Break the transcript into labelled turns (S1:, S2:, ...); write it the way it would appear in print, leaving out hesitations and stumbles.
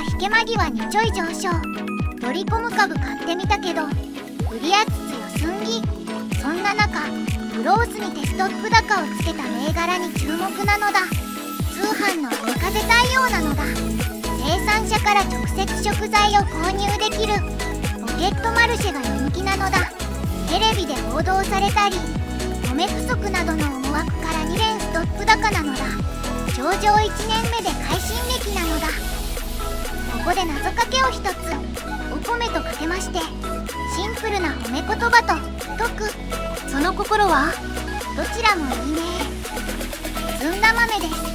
S1: 引け間際にちょい上昇。ドリコム株買ってみたけど売りやつ強すんぎ。そんな中グロースにてストップ高をつけた銘柄に注目なのだ。通販の雨風対応なのだ。生産者から直接食材を購入できるポケットマルシェが人気なのだ。テレビで報道されたり米不足などの思惑から2連ストップ高なのだ。上場1年目で快進撃なのだ。ここで謎かけを一つ。お米とかけましてシンプルな褒め言葉と解く。その心はどちらもいいね。ずんだ豆です。